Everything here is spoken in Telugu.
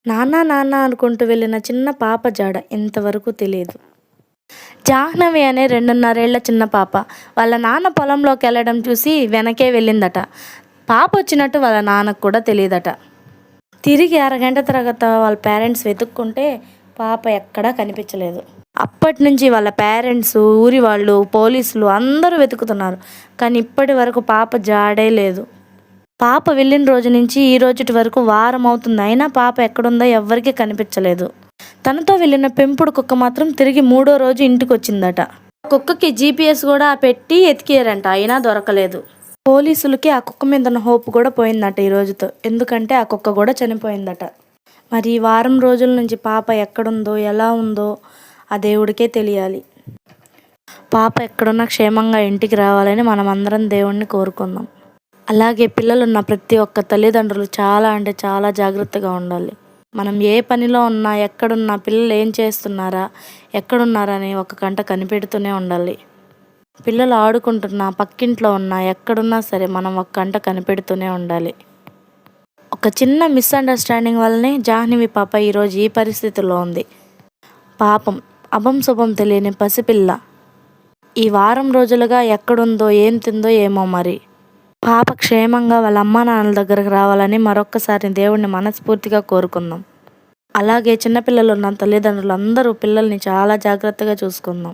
నాన్న నాన్న అనుకుంటూ వెళ్ళిన చిన్న పాప జాడ ఇంతవరకు తెలియదు. జాహ్నవి అనే 2.5 ఏళ్ల చిన్న పాప వాళ్ళ నాన్న పొలంలోకి వెళ్ళడం చూసి వెనకే వెళ్ళిందట. పాప వచ్చినట్టు వాళ్ళ నాన్నకు కూడా తెలియదట. తిరిగి అరగంట తర్వాత వాళ్ళ పేరెంట్స్ వెతుక్కుంటే పాప ఎక్కడా కనిపించలేదు. అప్పటి నుంచి వాళ్ళ పేరెంట్స్, ఊరి వాళ్ళు, పోలీసులు అందరూ వెతుకుతున్నారు. కానీ ఇప్పటి వరకు పాప జాడే లేదు. పాప వెళ్ళిన రోజు నుంచి ఈ రోజుటి వరకు వారం అవుతుంది. అయినా పాప ఎక్కడుందో ఎవ్వరికీ కనిపించలేదు. తనతో వెళ్ళిన పెంపుడు కుక్క మాత్రం తిరిగి 3వ రోజు ఇంటికి వచ్చిందట. కుక్కకి GPS కూడా పెట్టి ఎతికారంట, అయినా దొరకలేదు. పోలీసులకి ఆ కుక్క మీద ఉన్న హోప్ కూడా పోయిందట ఈ రోజుతో. ఎందుకంటే ఆ కుక్క కూడా చనిపోయిందట. మరి ఈ వారం రోజుల నుంచి పాప ఎక్కడుందో, ఎలా ఉందో ఆ దేవుడికే తెలియాలి. పాప ఎక్కడున్నా క్షేమంగా ఇంటికి రావాలని మనమందరం దేవుణ్ణి కోరుకుందాం. అలాగే పిల్లలున్న ప్రతి ఒక్క తల్లిదండ్రులు చాలా అంటే చాలా జాగ్రత్తగా ఉండాలి. మనం ఏ పనిలో ఉన్నా, ఎక్కడున్నా పిల్లలు ఏం చేస్తున్నారా, ఎక్కడున్నారని ఒక కంట కనిపెడుతూనే ఉండాలి. పిల్లలు ఆడుకుంటున్నా, పక్కింట్లో ఉన్నా, ఎక్కడున్నా సరే మనం ఒక కంట కనిపెడుతూనే ఉండాలి. ఒక చిన్న మిస్అండర్స్టాండింగ్ వల్లనే జాహ్నవి పాప ఈరోజు ఈ పరిస్థితిలో ఉంది. పాపం అభం శుభం తెలియని పసిపిల్ల ఈ వారం రోజులుగా ఎక్కడుందో, ఏం తిందో ఏమో మరి. పాప క్షేమంగా వాళ్ళ అమ్మా నాన్నల దగ్గరకు రావాలని మరొక్కసారి దేవుణ్ణి మనస్ఫూర్తిగా కోరుకుందాం. అలాగే చిన్నపిల్లలు ఉన్న తల్లిదండ్రులు అందరూ పిల్లల్ని చాలా జాగ్రత్తగా చూసుకుందాం.